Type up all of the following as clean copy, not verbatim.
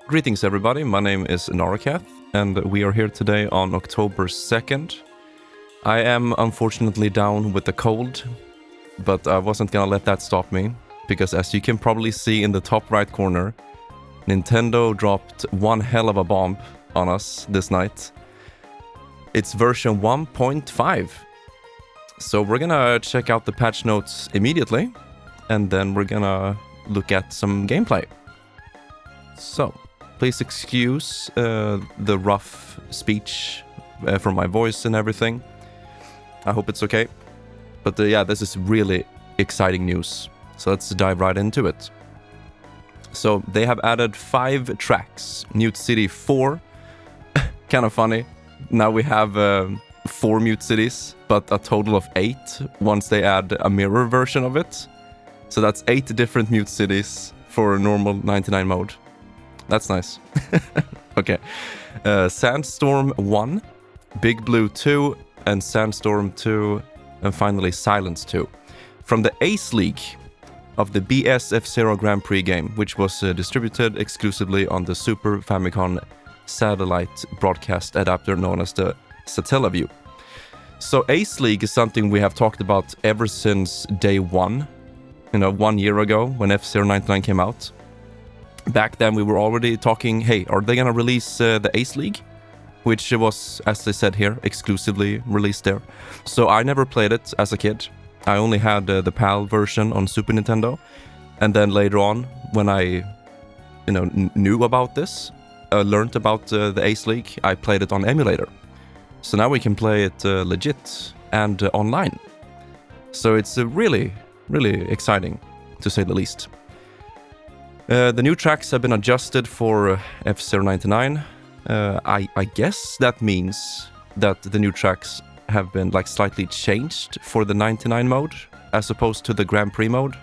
Greetings everybody, my name is Narokath, and we are here today on October 2nd. I am unfortunately down with the cold, but I wasn't gonna let that stop me, because as you can probably see in the top right corner, Nintendo dropped one hell of a bomb on us this night. It's version 1.5. So we're gonna check out the patch notes immediately, and then we're gonna look at some gameplay. So, please excuse the rough speech from my voice and everything. I hope it's okay. But yeah, this is really exciting news. So let's dive right into it. So they have added 5 tracks. Mute City 4. Kind of funny. Now we have 4 Mute Cities, but a total of 8 once they add a mirror version of it. So that's 8 different Mute Cities for a normal 99 mode. That's nice. Okay. Sandstorm 1, Big Blue 2, and Sandstorm 2, and finally Silence 2. From the Ace League of the BS F-Zero Grand Prix game, which was distributed exclusively on the Super Famicom satellite broadcast adapter known as the Satellaview. So Ace League is something we have talked about ever since day one. 1 year ago when F-Zero 99 came out. Back then we were already talking, hey, are they gonna release the Ace League? Which was, as they said here, exclusively released there. So I never played it as a kid. I only had the PAL version on Super Nintendo. And then later on, when I knew about this, learned about the Ace League, I played it on emulator. So now we can play it legit and online. So it's really, really exciting, to say the least. The new tracks have been adjusted for F-Zero 99. I guess that means that the new tracks have been slightly changed for the 99 mode as opposed to the Grand Prix mode.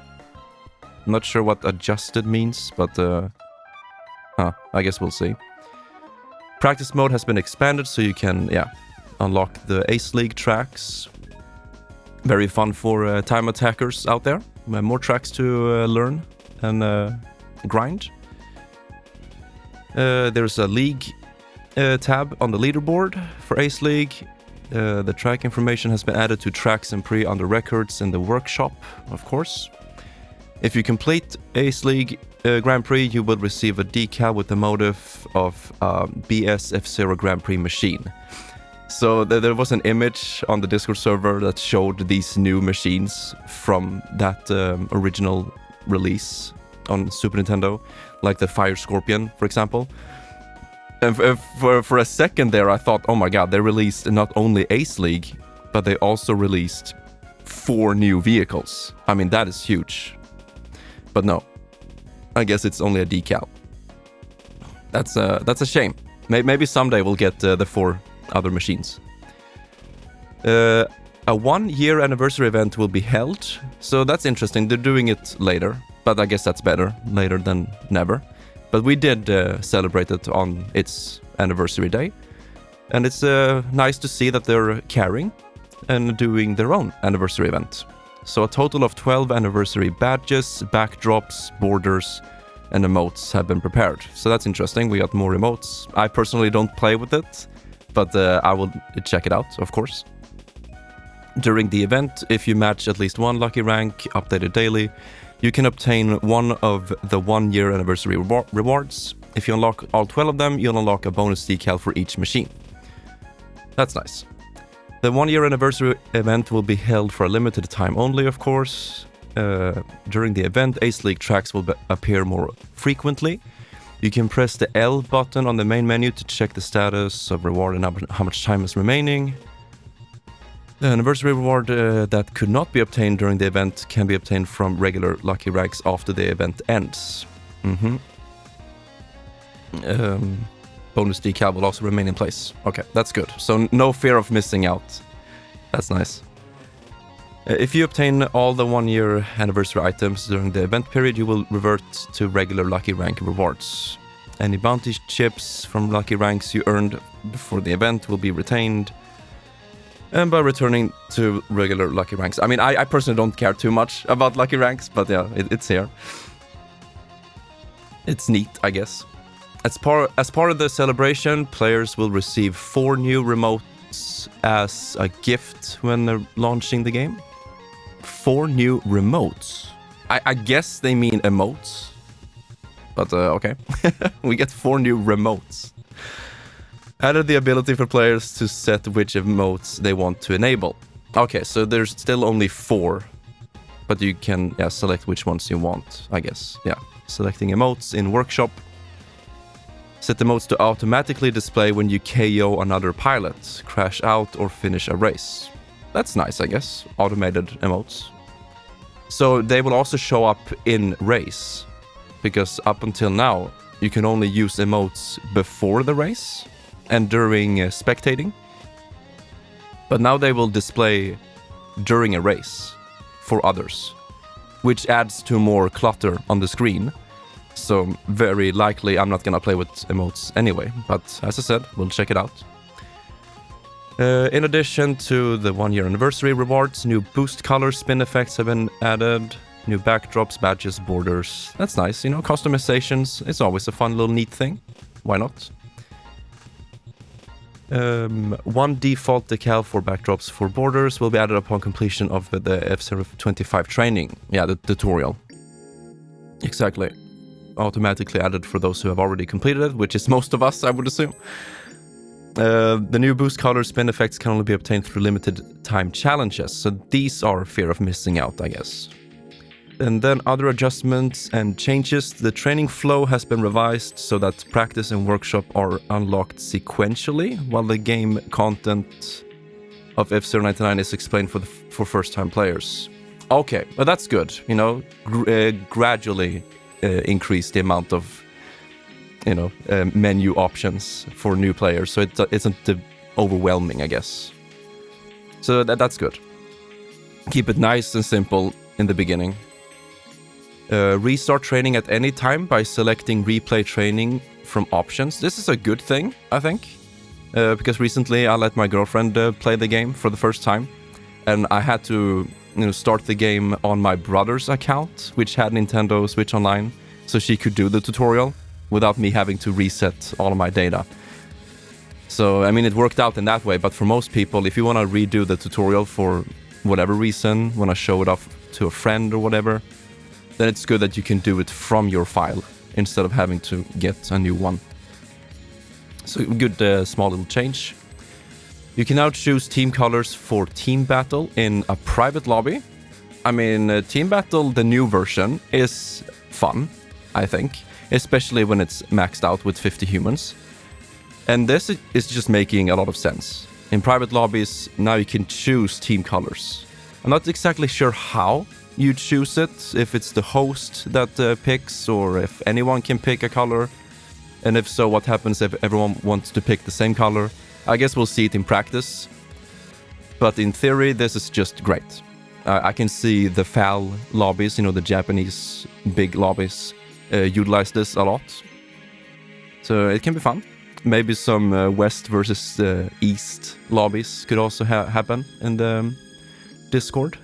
I'm not sure what adjusted means, but I guess we'll see. Practice mode has been expanded so you can unlock the Ace League tracks. Very fun for time attackers out there. More tracks to learn and grind. There's a league tab on the leaderboard for Ace League. The track information has been added to tracks and pre under records in the workshop, of course. If you complete Ace League Grand Prix, you will receive a decal with the motif of BS F-Zero Grand Prix machine. So there was an image on the Discord server that showed these new machines from that original release on Super Nintendo, like the Fire Scorpion, for example. And for a second there, I thought, oh my god, they released not only Ace League, but they also released 4 new vehicles. I mean, that is huge. But no, I guess it's only a decal. That's a shame. Maybe someday we'll get the 4 other machines. A 1-year anniversary event will be held, so that's interesting. They're doing it later. But I guess that's better, later than never. But we did celebrate it on its anniversary day. And it's nice to see that they're caring and doing their own anniversary event. So a total of 12 anniversary badges, backdrops, borders, and emotes have been prepared. So that's interesting, we got more emotes. I personally don't play with it, but I will check it out, of course. During the event, if you match at least 1 lucky rank, updated daily, you can obtain one of the 1-year anniversary rewards. If you unlock all 12 of them, you'll unlock a bonus decal for each machine. That's nice. The 1-year anniversary event will be held for a limited time only, of course. During the event, Ace League tracks will appear more frequently. You can press the L button on the main menu to check the status of reward and how much time is remaining. The anniversary reward that could not be obtained during the event can be obtained from regular lucky ranks after the event ends. Bonus decal will also remain in place. Okay, that's good. So no fear of missing out. That's nice. If you obtain all the 1-year anniversary items during the event period, you will revert to regular lucky rank rewards. Any bounty chips from lucky ranks you earned before the event will be retained. And by returning to regular lucky ranks. I mean, I personally don't care too much about lucky ranks, but yeah, it's here. It's neat, I guess. As part of the celebration, players will receive 4 new remotes as a gift when they're launching the game. 4 new remotes. I guess they mean emotes. But okay. We get 4 new remotes. Added the ability for players to set which emotes they want to enable. Okay, so there's still only 4. But you can select which ones you want, I guess. Yeah, selecting emotes in Workshop. Set emotes to automatically display when you KO another pilot, crash out, or finish a race. That's nice, I guess. Automated emotes. So they will also show up in race. Because up until now, you can only use emotes before the race and during spectating. But now they will display during a race for others, which adds to more clutter on the screen. So very likely I'm not gonna play with emotes anyway, but as I said, we'll check it out. In addition to the 1-year anniversary rewards, new boost color spin effects have been added, new backdrops, badges, borders. That's nice, you know, customizations. It's always a fun little neat thing. Why not? 1 default decal for backdrops for borders will be added upon completion of the F-Zero 25 training. Yeah, the tutorial. Exactly. Automatically added for those who have already completed it, which is most of us, I would assume. The new boost color spin effects can only be obtained through limited time challenges, so these are fear of missing out, I guess. And then other adjustments and changes. The training flow has been revised so that practice and workshop are unlocked sequentially, while the game content of F-Zero 99 is explained for first-time players. Okay, well that's good, you know, gradually increase the amount of, you know, menu options for new players, so it isn't overwhelming, I guess. So that's good. Keep it nice and simple in the beginning. Restart training at any time by selecting replay training from options. This is a good thing, I think, because recently I let my girlfriend play the game for the first time, and I had to, you know, start the game on my brother's account, which had Nintendo Switch Online, so she could do the tutorial without me having to reset all of my data. So, I mean, it worked out in that way, but for most people, if you want to redo the tutorial for whatever reason, want to show it off to a friend or whatever, then it's good that you can do it from your file instead of having to get a new one. So, good small little change. You can now choose team colors for Team Battle in a private lobby. I mean, Team Battle, the new version, is fun, I think, especially when it's maxed out with 50 humans. And this is just making a lot of sense. In private lobbies, now you can choose team colors. I'm not exactly sure how you choose it, if it's the host that picks, or if anyone can pick a color. And if so, what happens if everyone wants to pick the same color? I guess we'll see it in practice. But in theory, this is just great. I can see the FAL lobbies, you know, the Japanese big lobbies, utilize this a lot. So it can be fun. Maybe some West versus East lobbies could also happen in the Discord.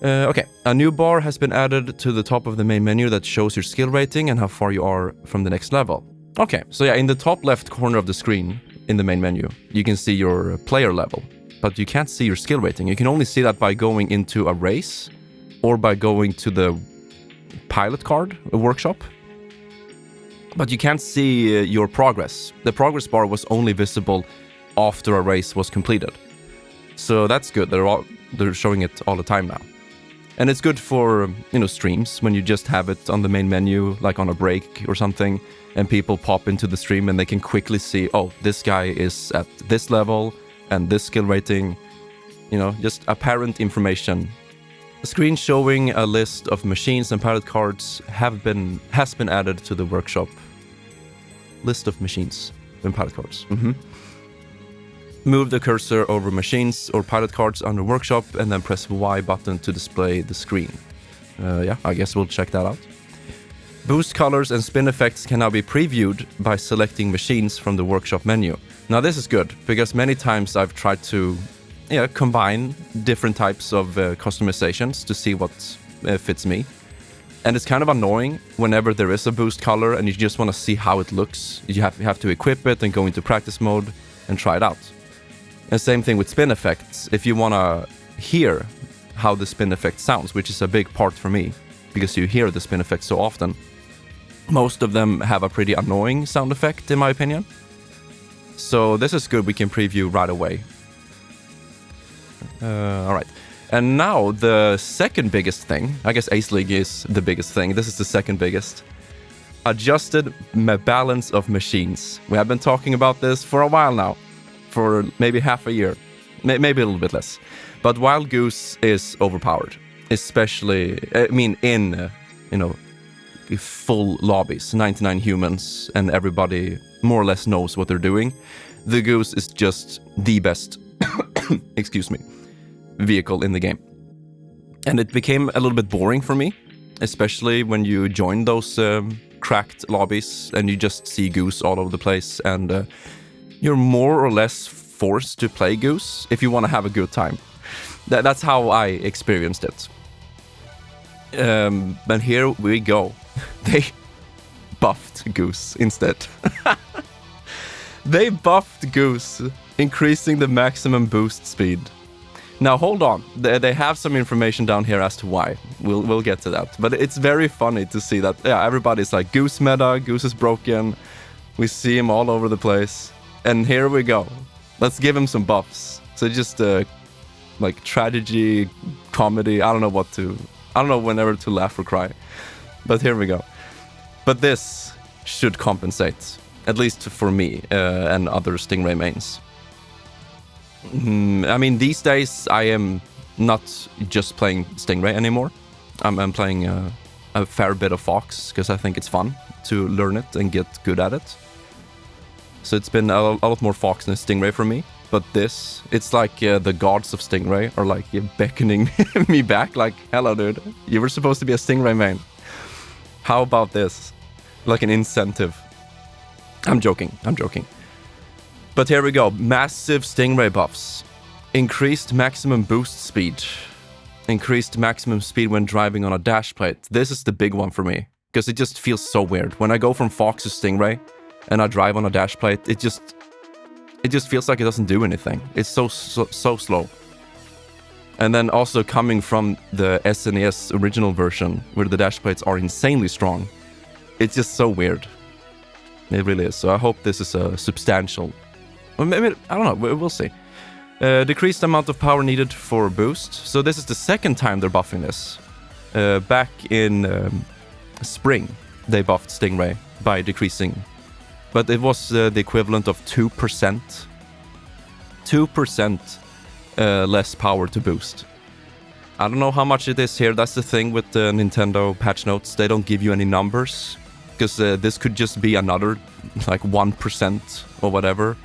Okay, a new bar has been added to the top of the main menu that shows your skill rating and how far you are from the next level. Okay, so yeah, in the top left corner of the screen, in the main menu, you can see your player level, but you can't see your skill rating. You can only see that by going into a race or by going to the pilot card, a workshop. But you can't see your progress. The progress bar was only visible after a race was completed. So that's good. They're showing it all the time now. And it's good for, you know, streams when you just have it on the main menu, like on a break or something, and people pop into the stream and they can quickly see, oh, this guy is at this level and this skill rating, you know, just apparent information. A screen showing a list of machines and pilot cards has been added to the workshop. List of machines and pilot cards. Move the cursor over machines or pilot cards under workshop and then press Y button to display the screen. Yeah, I guess we'll check that out. Boost colors and spin effects can now be previewed by selecting machines from the workshop menu. Now this is good, because many times I've tried to combine different types of customizations to see what fits me. And it's kind of annoying whenever there is a boost color and you just want to see how it looks. You have to equip it and go into practice mode and try it out. And same thing with spin effects. If you want to hear how the spin effect sounds, which is a big part for me, because you hear the spin effect so often, most of them have a pretty annoying sound effect, in my opinion. So this is good. We can preview right away. All right. And now the second biggest thing, I guess Ace League is the biggest thing. This is the second biggest. Adjusted balance of machines. We have been talking about this for a while now, for maybe half a year, maybe a little bit less. But Wild Goose is overpowered, especially, in, full lobbies, 99 humans, and everybody more or less knows what they're doing. The Goose is just the best, excuse me, vehicle in the game. And it became a little bit boring for me, especially when you join those cracked lobbies and you just see Goose all over the place, and you're more or less forced to play Goose if you want to have a good time. That's how I experienced it. But here we go. They buffed Goose instead. They buffed Goose, increasing the maximum boost speed. Now hold on, they have some information down here as to why. We'll get to that. But it's very funny to see that, yeah, everybody's like, Goose meta, Goose is broken. We see him all over the place. And here we go. Let's give him some buffs. So just like tragedy, comedy, I don't know whenever to laugh or cry. But here we go. But this should compensate, at least for me and other Stingray mains. I mean, these days I am not just playing Stingray anymore. I'm playing a fair bit of Fox because I think it's fun to learn it and get good at it. So it's been a lot more Fox than Stingray for me. But this, it's like the gods of Stingray are like beckoning me back. Like, hello, dude. You were supposed to be a Stingray main. How about this? Like an incentive. I'm joking. But here we go. Massive Stingray buffs. Increased maximum boost speed. Increased maximum speed when driving on a dash plate. This is the big one for me, because it just feels so weird. When I go from Fox to Stingray and I drive on a dash plate, it just feels like it doesn't do anything. It's so slow. And then also coming from the SNES original version, where the dash plates are insanely strong, it's just so weird. It really is. So I hope this is a substantial... Well, maybe, I don't know, we'll see. Decreased amount of power needed for boost. So this is the second time they're buffing this. Back in spring, they buffed Stingray by decreasing. But it was the equivalent of 2%. 2% less power to boost. I don't know how much it is here. That's the thing with the Nintendo patch notes. They don't give you any numbers. Because this could just be another, like 1% or whatever.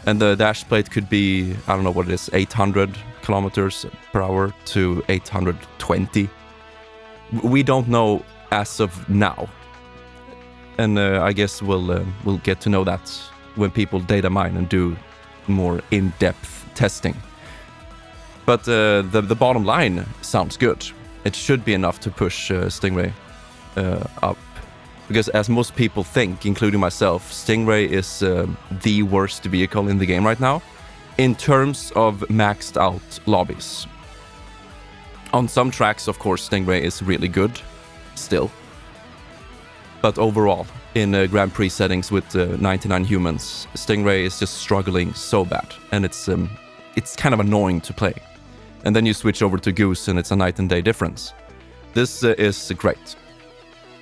And the dash plate could be, I don't know what it is, 800 kilometers per hour to 820. We don't know as of now. And I guess we'll get to know that when people data mine and do more in-depth testing. But the bottom line sounds good. It should be enough to push Stingray up. Because as most people think, including myself, Stingray is the worst vehicle in the game right now in terms of maxed out lobbies. On some tracks, of course, Stingray is really good still. But overall, in Grand Prix settings with 99 humans, Stingray is just struggling so bad. And it's kind of annoying to play. And then you switch over to Goose and it's a night and day difference. This is great,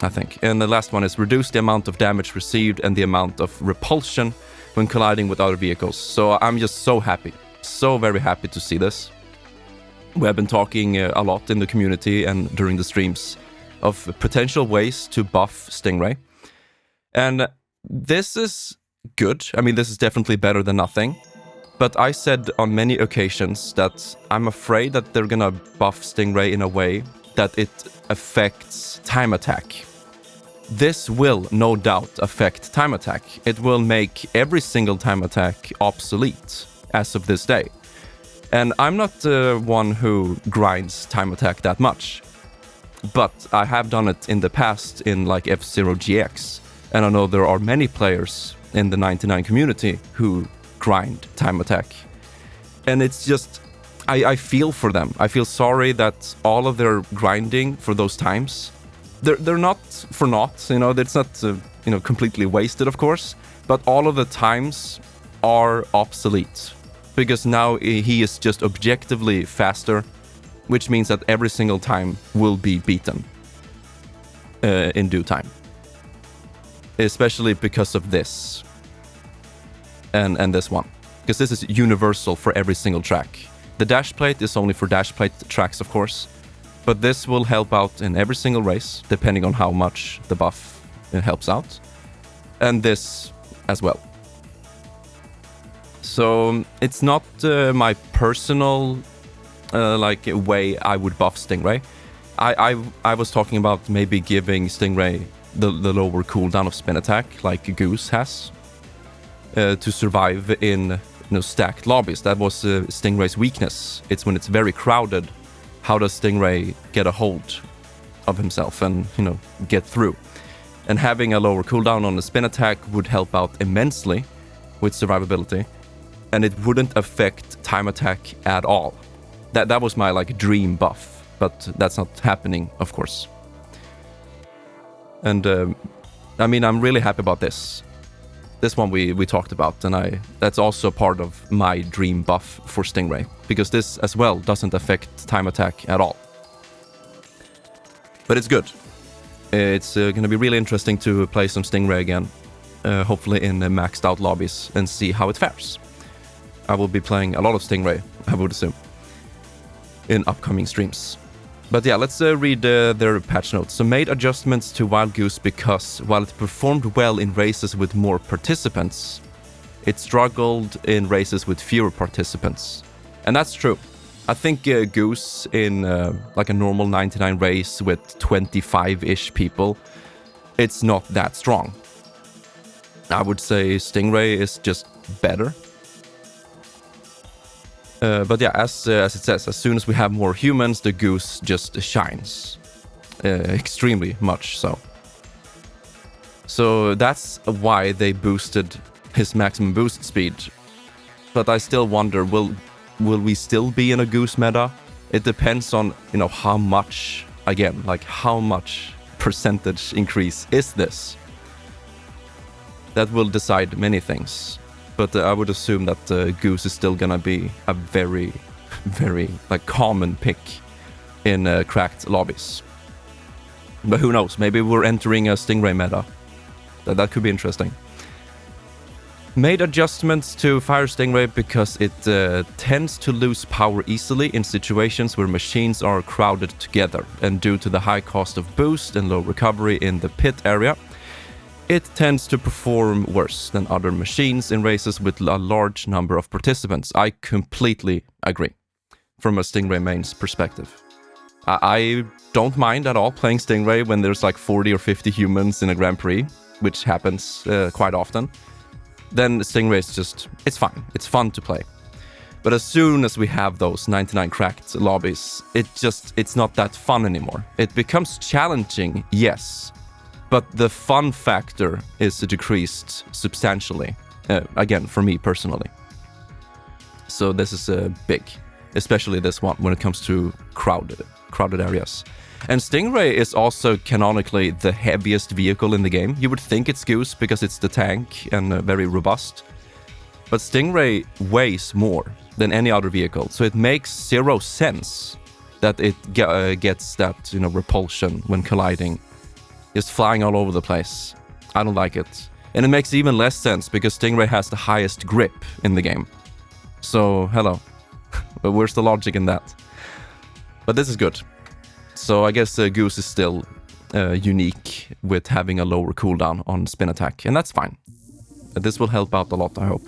I think. And the last one is reduce the amount of damage received and the amount of repulsion when colliding with other vehicles. So I'm just so happy, so very happy to see this. We have been talking a lot in the community and during the streams of potential ways to buff Stingray. And this is good. I mean, this is definitely better than nothing. But I said on many occasions that I'm afraid that they're gonna buff Stingray in a way that it affects time attack. This will no doubt affect time attack. It will make every single time attack obsolete as of this day. And I'm not the one who grinds time attack that much. But I have done it in the past in like F-Zero GX, and I know there are many players in the 99 community who grind time attack. And it's just, I feel for them. I feel sorry that all of their grinding for those times, they're not for naught, you know, it's not, completely wasted, of course, but all of the times are obsolete. Because now he is just objectively faster, which means that every single time will be beaten in due time. Especially because of this and this one. Because this is universal for every single track. The dash plate is only for dash plate tracks, of course, but this will help out in every single race, depending on how much the buff helps out. And this as well. So it's not my personal way I would buff Stingray. I was talking about maybe giving Stingray the lower cooldown of spin attack, like Goose has, to survive in stacked lobbies. That was Stingray's weakness. It's when it's very crowded. How does Stingray get a hold of himself and get through? And having a lower cooldown on the spin attack would help out immensely with survivability, and it wouldn't affect time attack at all. That was my dream buff, but that's not happening, of course. And I'm really happy about this. This one we talked about, and that's also part of my dream buff for Stingray, because this as well doesn't affect time attack at all. But it's good. It's going to be really interesting to play some Stingray again, hopefully in maxed out lobbies, and see how it fares. I will be playing a lot of Stingray, I would assume, in upcoming streams. But yeah, let's read their patch notes. So made adjustments to Wild Goose because while it performed well in races with more participants, it struggled in races with fewer participants. And that's true. I think Goose in a normal 99 race with 25-ish people, it's not that strong. I would say Stingray is just better. But yeah, as it says, as soon as we have more humans, the Goose just shines. Extremely much so. So that's why they boosted his maximum boost speed. But I still wonder, will we still be in a Goose meta? It depends on, how much, again, how much percentage increase is this? That will decide many things. But I would assume that Goose is still gonna be a very, very common pick in cracked lobbies. But who knows? Maybe we're entering a Stingray meta. That could be interesting. Made adjustments to Fire Stingray because it tends to lose power easily in situations where machines are crowded together, and due to the high cost of boost and low recovery in the pit area, it tends to perform worse than other machines in races with a large number of participants. I completely agree from a Stingray main's perspective. I don't mind at all playing Stingray when there's 40 or 50 humans in a Grand Prix, which happens quite often. Then Stingray is just, it's fine. It's fun to play. But as soon as we have those 99 cracked lobbies, it's not that fun anymore. It becomes challenging, yes. But the fun factor is decreased substantially, again, for me personally. So this is big, especially this one when it comes to crowded areas. And Stingray is also canonically the heaviest vehicle in the game. You would think it's Goose because it's the tank and very robust. But Stingray weighs more than any other vehicle, so it makes zero sense that it gets that repulsion when colliding. Just flying all over the place. I don't like it. And it makes even less sense because Stingray has the highest grip in the game. So, hello. But where's the logic in that? But this is good. So I guess Goose is still unique with having a lower cooldown on spin attack. And that's fine. This will help out a lot, I hope.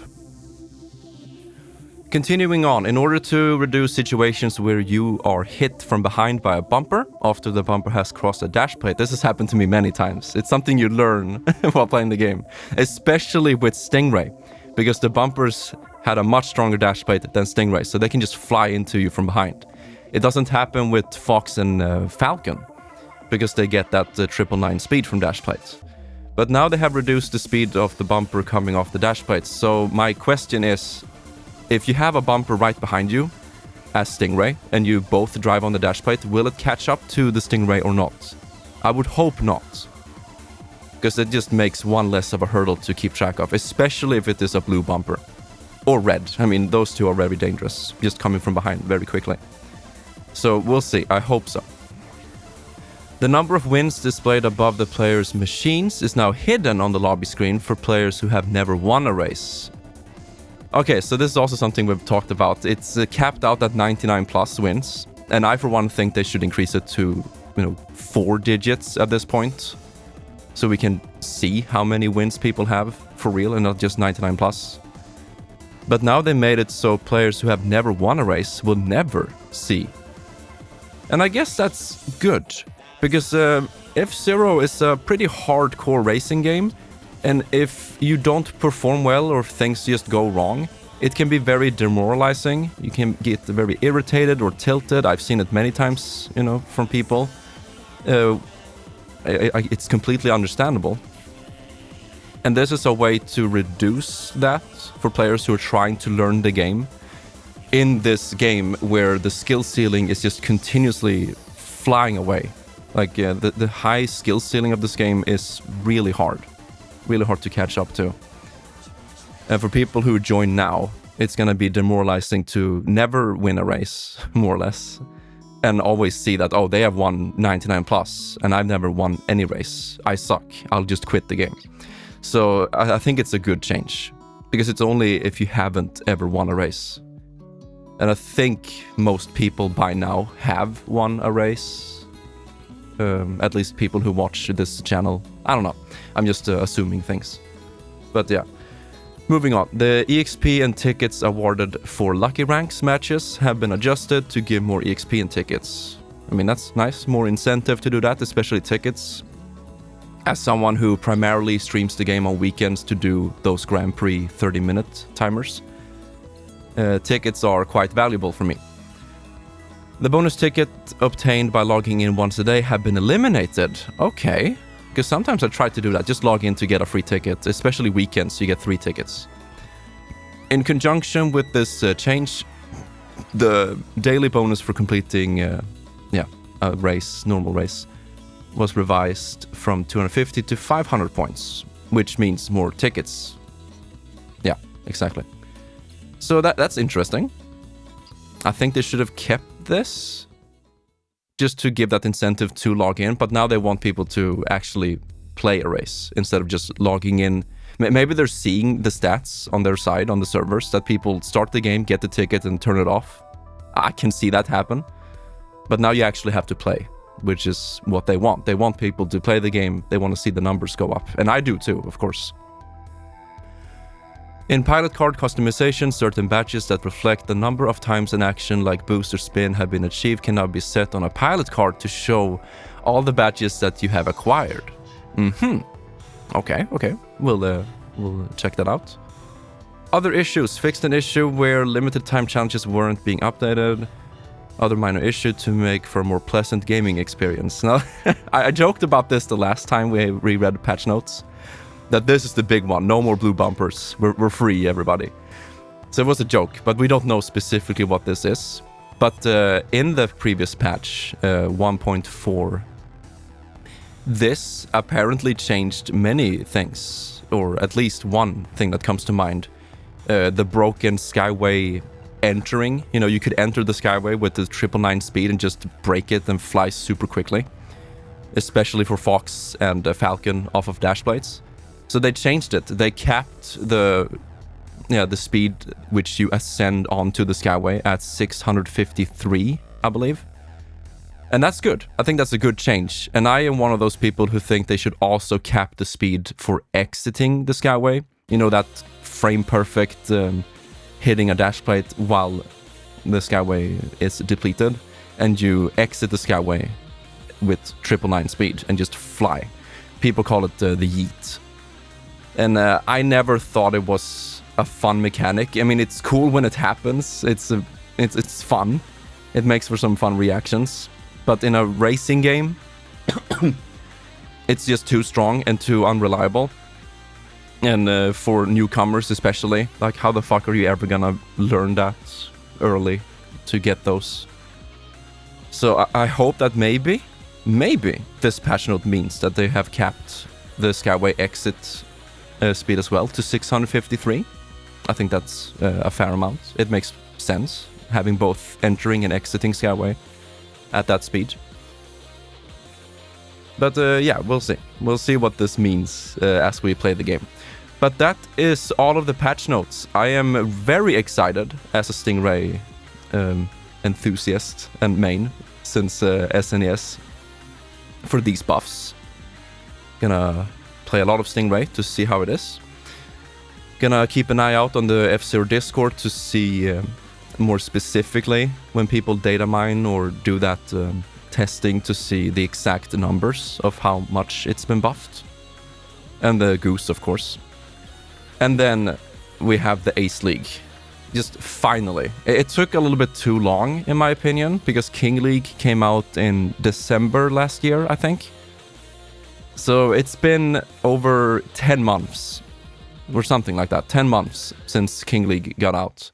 Continuing on, in order to reduce situations where you are hit from behind by a bumper after the bumper has crossed a dash plate. This has happened to me many times. It's something you learn while playing the game, especially with Stingray, because the bumpers had a much stronger dash plate than Stingray, so they can just fly into you from behind. It doesn't happen with Fox and Falcon. because they get that 999 speed from dash plates. But now they have reduced the speed of the bumper coming off the dash plates. So my question is, if you have a bumper right behind you as Stingray and you both drive on the dash plate, will it catch up to the Stingray or not? I would hope not, because it just makes one less of a hurdle to keep track of, especially if it is a blue bumper or red. I mean, those two are very dangerous, just coming from behind very quickly. So we'll see. I hope so. The number of wins displayed above the players' machines is now hidden on the lobby screen for players who have never won a race. Okay, so this is also something we've talked about. It's capped out at 99 plus wins, and I for one think they should increase it to, 4 digits at this point, so we can see how many wins people have for real and not just 99 plus. But now they made it so players who have never won a race will never see. And I guess that's good, because F-Zero is a pretty hardcore racing game, and if you don't perform well or things just go wrong, it can be very demoralizing. You can get very irritated or tilted. I've seen it many times, from people. It's completely understandable. And this is a way to reduce that for players who are trying to learn the game. In this game where the skill ceiling is just continuously flying away. Like, the high skill ceiling of this game is really hard to catch up to. And for people who join now, it's gonna be demoralizing to never win a race, more or less, and always see that, oh, they have won 99 plus, and I've never won any race. I suck. I'll just quit the game. So I think it's a good change, because it's only if you haven't ever won a race. And I think most people by now have won a race. At least people who watch this channel. I don't know. I'm just assuming things. But yeah. Moving on. The EXP and tickets awarded for Lucky Ranks matches have been adjusted to give more EXP and tickets. I mean, that's nice. More incentive to do that, especially tickets. As someone who primarily streams the game on weekends to do those Grand Prix 30-minute timers, tickets are quite valuable for me. The bonus ticket obtained by logging in once a day have been eliminated. Okay. Because sometimes I try to do that. Just log in to get a free ticket. Especially weekends, you get 3 tickets. In conjunction with this change, the daily bonus for completing a normal race, was revised from 250 to 500 points, which means more tickets. Yeah, exactly. So that's interesting. I think they should have kept this just to give that incentive to log in, but now they want people to actually play a race instead of just logging in. Maybe they're seeing the stats on their side, on the servers, that people start the game, get the ticket, and turn it off. I can see that happen. But now you actually have to play, which is what they want. They want people to play the game. They want to see the numbers go up. And I do too, of course. In pilot card customization, certain badges that reflect the number of times an action like boost or spin have been achieved can now be set on a pilot card to show all the badges that you have acquired. Okay. We'll check that out. Other issues. Fixed an issue where limited time challenges weren't being updated. Other minor issue to make for a more pleasant gaming experience. Now, I joked about this the last time we reread patch notes. That this is the big one. No more blue bumpers. We're free, everybody. So it was a joke, but we don't know specifically what this is. But in the previous patch, 1.4, this apparently changed many things, or at least one thing that comes to mind. The broken Skyway entering. You could enter the Skyway with the 999 speed and just break it and fly super quickly. Especially for Fox and Falcon off of dash blades. So they changed it. They capped the speed which you ascend onto the Skyway at 653, I believe. And that's good. I think that's a good change. And I am one of those people who think they should also cap the speed for exiting the Skyway. That frame perfect hitting a dash plate while the Skyway is depleted. And you exit the Skyway with 999 speed and just fly. People call it the yeet. And I never thought it was a fun mechanic. I mean, it's cool when it happens. It's fun. It makes for some fun reactions. But in a racing game, It's just too strong and too unreliable. And for newcomers especially, like how the fuck are you ever gonna learn that early to get those? So I hope that maybe this patch note means that they have capped the Skyway exit speed as well to 653. I think that's a fair amount. It makes sense, having both entering and exiting Skyway at that speed. But yeah, we'll see. We'll see what this means as we play the game. But that is all of the patch notes. I am very excited as a Stingray enthusiast and main since SNES for these buffs. Gonna play a lot of Stingray to see how it is. Gonna keep an eye out on the F-Zero Discord to see more specifically when people data mine or do that testing to see the exact numbers of how much it's been buffed. And the Goose, of course. And then we have the Ace League. Just finally. It took a little bit too long, in my opinion, because King League came out in December last year, I think. So it's been over 10 months, or something like that. 10 months since King League got out.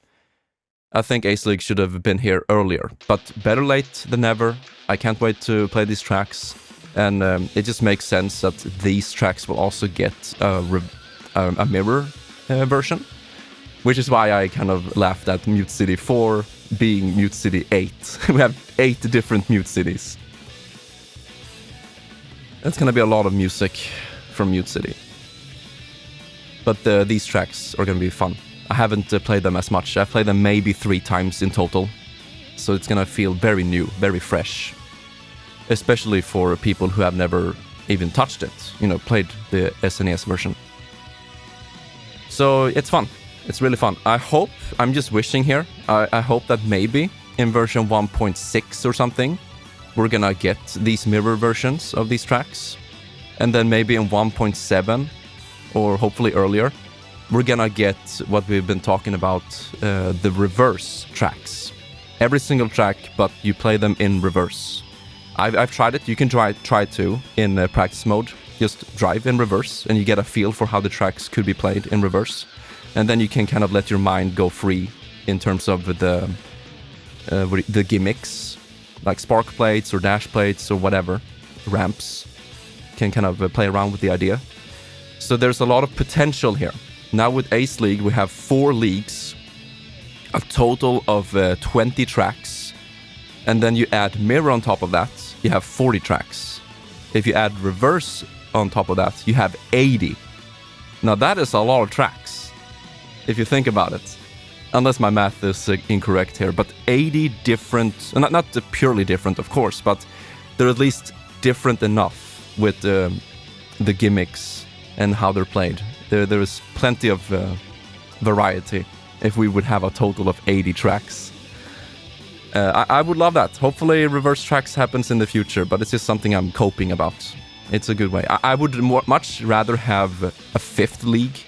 I think Ace League should have been here earlier, but better late than never. I can't wait to play these tracks, and it just makes sense that these tracks will also get a mirror version, which is why I kind of laughed at Mute City 4 being Mute City 8. We have 8 different Mute Cities. That's gonna be a lot of music from Mute City. But these tracks are gonna be fun. I haven't played them as much. I've played them maybe 3 times in total. So it's gonna feel very new, very fresh. Especially for people who have never even touched it, you know, played the SNES version. So it's fun. It's really fun. I'm just wishing here, I hope that maybe in version 1.6 or something, we're gonna get these mirror versions of these tracks. And then maybe in 1.7, or hopefully earlier, we're gonna get what we've been talking about, the reverse tracks. Every single track, but you play them in reverse. I've tried it. You can try too in practice mode. Just drive in reverse, and you get a feel for how the tracks could be played in reverse. And then you can kind of let your mind go free in terms of the gimmicks, like spark plates or dash plates or whatever, ramps. Can kind of play around with the idea. So there's a lot of potential here. Now with Ace League, we have 4 leagues, a total of 20 tracks, and then you add mirror on top of that, you have 40 tracks. If you add reverse on top of that, you have 80. Now that is a lot of tracks, if you think about it. Unless my math is incorrect here, but 80 different, not purely different of course, but they're at least different enough with the gimmicks and how they're played. There is plenty of variety if we would have a total of 80 tracks. I would love that. Hopefully reverse tracks happens in the future, but it's just something I'm coping about. It's a good way. I would much rather have a 5th league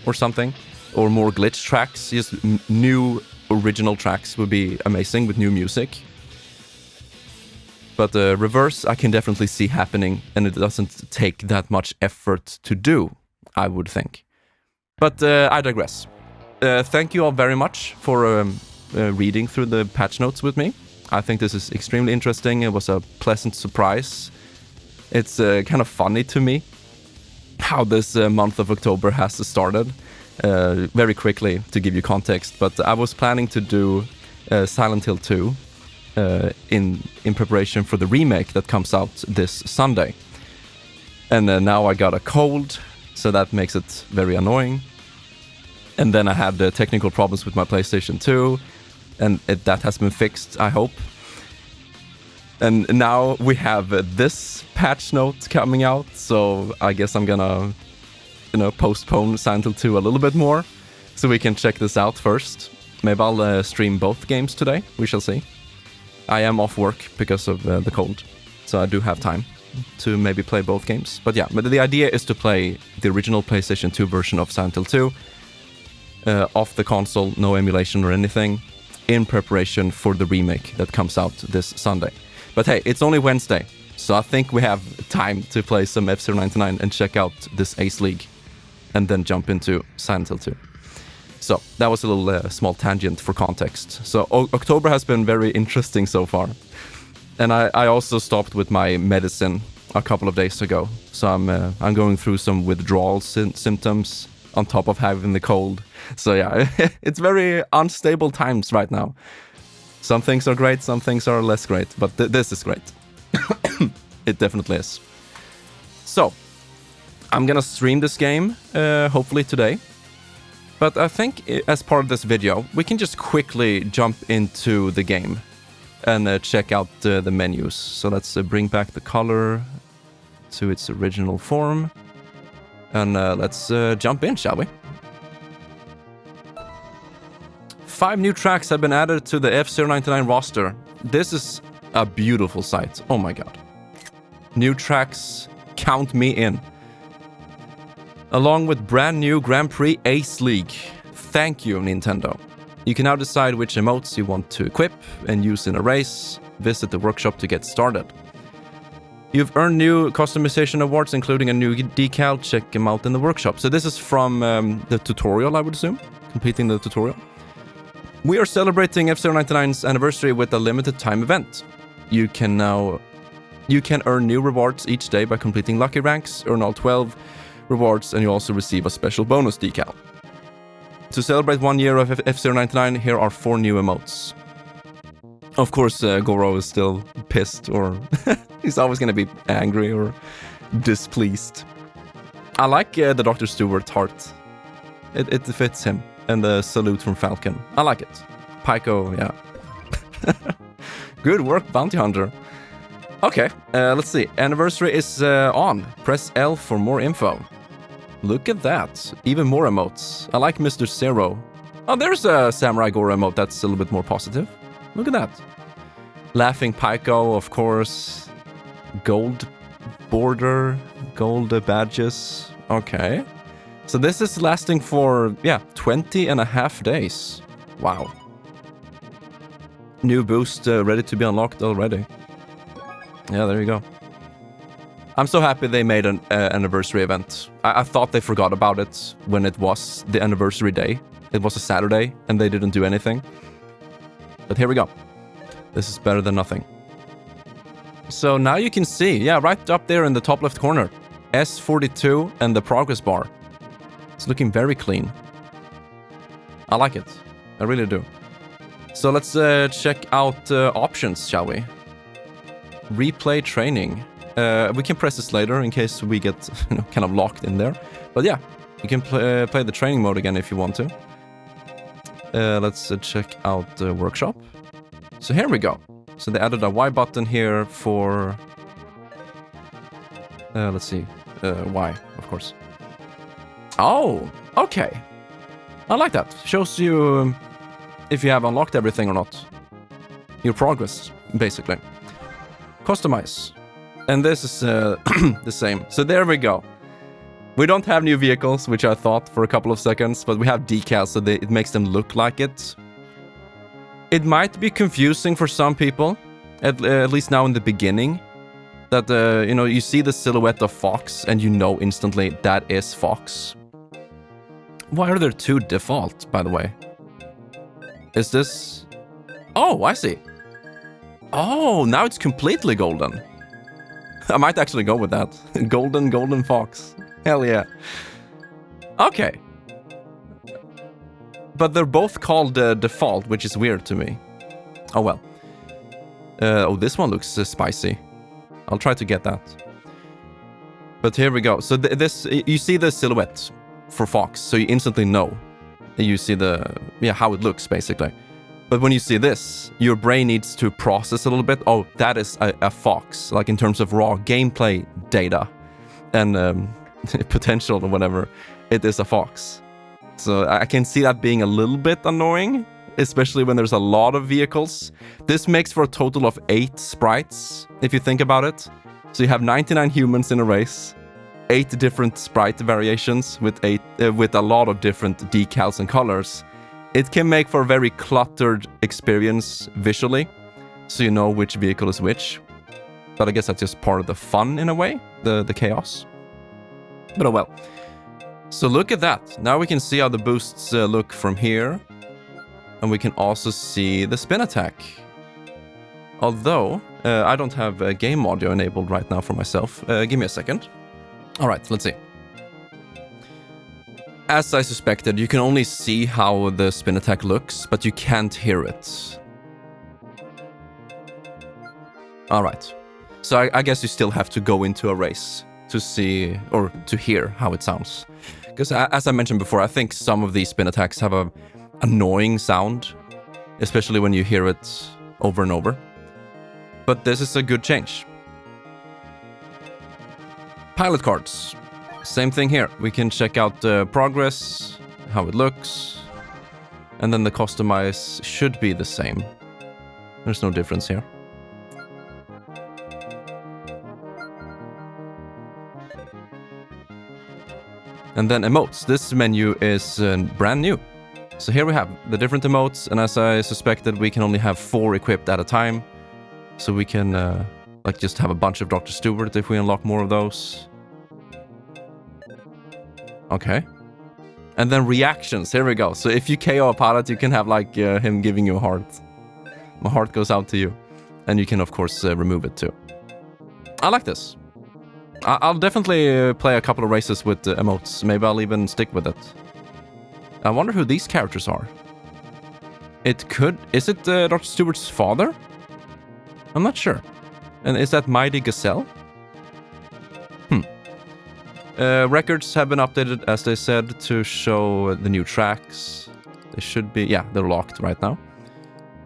or something, or more glitch tracks. Just new original tracks would be amazing with new music. But reverse I can definitely see happening, and it doesn't take that much effort to do, I would think. But I digress. Thank you all very much for reading through the patch notes with me. I think this is extremely interesting. It was a pleasant surprise. It's kind of funny to me how this month of October has started. Very quickly, to give you context, but I was planning to do Silent Hill 2 in preparation for the remake that comes out this Sunday. And now I got a cold, so that makes it very annoying. And then I had technical problems with my PlayStation 2, and that has been fixed, I hope. And now we have this patch note coming out, so I guess I'm gonna, postpone Silent Hill 2 a little bit more, so we can check this out first. Maybe I'll stream both games today, we shall see. I am off work because of the cold, so I do have time to maybe play both games. But yeah, but the idea is to play the original PlayStation 2 version of Silent Hill 2 off the console, no emulation or anything, in preparation for the remake that comes out this Sunday. But hey, it's only Wednesday, So I think we have time to play some F-Zero 99 and check out this Ace League, and then jump into Silent Hill 2. So that was a little small tangent for context. So October has been very interesting so far. And I also stopped with my medicine a couple of days ago. So I'm going through some withdrawal symptoms on top of having the cold. So yeah, it's very unstable times right now. Some things are great, some things are less great, but this is great. It definitely is. So, I'm gonna stream this game, hopefully today. But I think as part of this video, we can just quickly jump into the game and check out the menus. So let's bring back the color to its original form. And let's jump in, shall we? 5 new tracks have been added to the F-Zero 99 roster. This is a beautiful sight. Oh my god. New tracks, count me in. Along with brand new Grand Prix Ace League. Thank you, Nintendo. You can now decide which emotes you want to equip and use in a race. Visit the workshop to get started. You've earned new customization awards, including a new decal. Check them out in the workshop. So this is from the tutorial, I would assume. Completing the tutorial. We are celebrating F-Zero 99's anniversary with a limited time event. You can earn new rewards each day by completing lucky ranks, earn all 12 rewards, and you also receive a special bonus decal. To celebrate 1 year of F-Zero 99, here are 4 new emotes. Of course, Goro is still pissed, or he's always gonna be angry or displeased. I like the Dr. Stewart heart. It fits him. And the salute from Falcon. I like it. Pyko, yeah. Good work, Bounty Hunter. Okay, let's see. Anniversary is on. Press L for more info. Look at that. Even more emotes. I like Mr. Zero. Oh, there's a Samurai Goro emote that's a little bit more positive. Look at that. Laughing Pyko, of course. Gold border. Gold badges. Okay. So this is lasting for, 20 and a half days. Wow. New boost ready to be unlocked already. Yeah, there you go. I'm so happy they made an anniversary event. I thought they forgot about it when it was the anniversary day. It was a Saturday and they didn't do anything. But here we go. This is better than nothing. So now you can see, right up there in the top left corner, S42 and the progress bar. It's looking very clean. I like it. I really do. So let's check out options, shall we? Replay training. We can press this later in case we get kind of locked in there. But yeah, you can play the training mode again if you want to. Let's check out the workshop. So here we go. So they added a Y button here for... let's see. Y, of course. Oh, okay. I like that. Shows you if you have unlocked everything or not. Your progress, basically. Customize. And this is the same. So there we go. We don't have new vehicles, which I thought for a couple of seconds, but we have decals, so it makes them look like it. It might be confusing for some people, at least now in the beginning, that, you see the silhouette of Fox, and you know instantly that is Fox. Why are there 2 default, by the way? Is this... Oh, I see. Oh, now it's completely golden. I might actually go with that. Golden Fox. Hell yeah. Okay. But they're both called default, which is weird to me. Oh well. Oh, this one looks spicy. I'll try to get that. But here we go. So this, you see the silhouette for Fox, so you instantly know. You see the, how it looks, basically. But when you see this, your brain needs to process a little bit. Oh, that is a Fox, like in terms of raw gameplay data and potential or whatever. It is a Fox. So I can see that being a little bit annoying, especially when there's a lot of vehicles. This makes for a total of 8 sprites, if you think about it. So you have 99 humans in a race, 8 different sprite variations with a lot of different decals and colors. It can make for a very cluttered experience visually, so you know which vehicle is which. But I guess that's just part of the fun in a way, the chaos. But oh well. So look at that. Now we can see how the boosts look from here. And we can also see the spin attack. Although, I don't have game audio enabled right now for myself. Give me a second. Alright, let's see. As I suspected, you can only see how the spin attack looks, but you can't hear it. Alright. So I guess you still have to go into a race to see, or to hear how it sounds. Because as I mentioned before, I think some of these spin attacks have a annoying sound, especially when you hear it over and over. But this is a good change. Pilot cards. Same thing here. We can check out the progress, how it looks, and then the customize should be the same. There's no difference here. And then emotes. This menu is brand new. So here we have the different emotes, and as I suspected, we can only have 4 equipped at a time. So we can like just have a bunch of Dr. Stewart if we unlock more of those. Okay. And then reactions. Here we go. So if you KO a pilot, you can have like him giving you a heart. My heart goes out to you. And you can of course remove it too. I like this. I'll definitely play a couple of races with emotes. Maybe I'll even stick with it. I wonder who these characters are. It could... Is it Dr. Stewart's father? I'm not sure. And is that Mighty Gazelle? Records have been updated, as they said, to show the new tracks. They should be... Yeah, they're locked right now.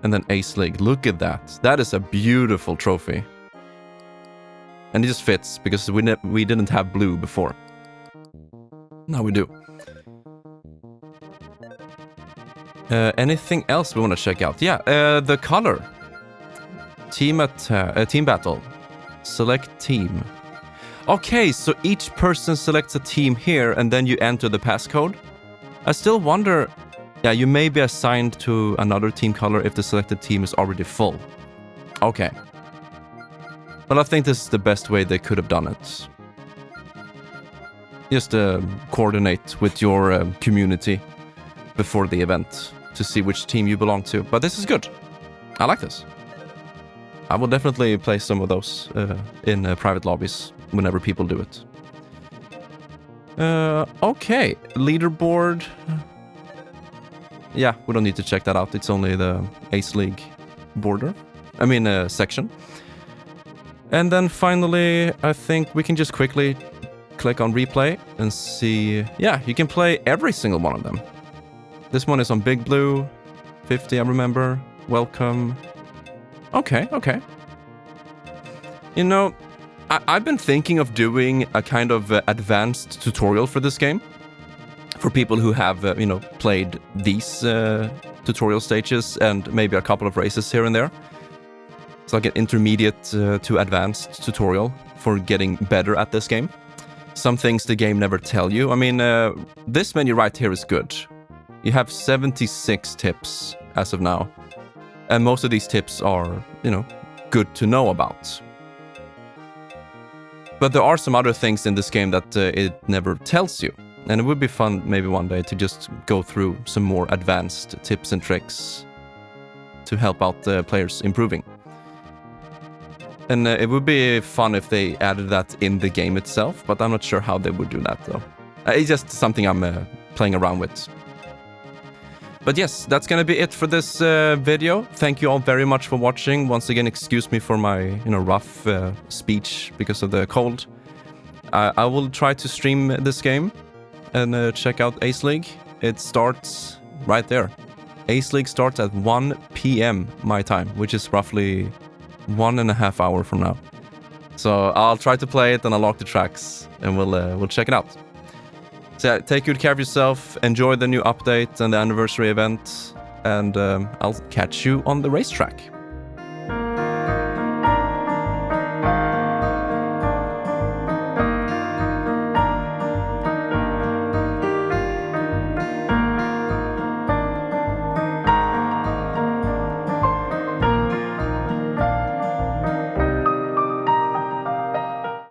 And then Ace League. Look at that. That is a beautiful trophy. And it just fits, because we didn't have blue before. Now we do. Anything else we want to check out? Yeah, the color. Team battle. Select team. Okay, so each person selects a team here, and then you enter the passcode. I still wonder... Yeah, you may be assigned to another team color if the selected team is already full. Okay. Well, I think this is the best way they could have done it. Just coordinate with your community before the event to see which team you belong to. But this is good. I like this. I will definitely play some of those in private lobbies whenever people do it. Okay, leaderboard. Yeah, we don't need to check that out. It's only the Ace League section. And then finally, I think we can just quickly click on replay and see... Yeah, you can play every single one of them. This one is on Big Blue, 50, I remember. Welcome. Okay. You know, I've been thinking of doing a kind of advanced tutorial for this game. For people who have, played these tutorial stages and maybe a couple of races here and there. It's like an intermediate to advanced tutorial for getting better at this game. Some things the game never tell you. I mean, this menu right here is good. You have 76 tips as of now. And most of these tips are, good to know about. But there are some other things in this game that it never tells you. And it would be fun maybe one day to just go through some more advanced tips and tricks to help out the players improving. And it would be fun if they added that in the game itself, but I'm not sure how they would do that though. It's just something I'm playing around with. But yes, that's gonna be it for this video. Thank you all very much for watching. Once again, excuse me for my rough speech because of the cold. I will try to stream this game and check out Ace League. It starts right there. Ace League starts at 1 p.m. my time, which is roughly 1.5 hours from now. So I'll try to play it and unlock the tracks, and we'll check it out. So yeah, take good care of yourself, enjoy the new update and the anniversary event, and I'll catch you on the racetrack.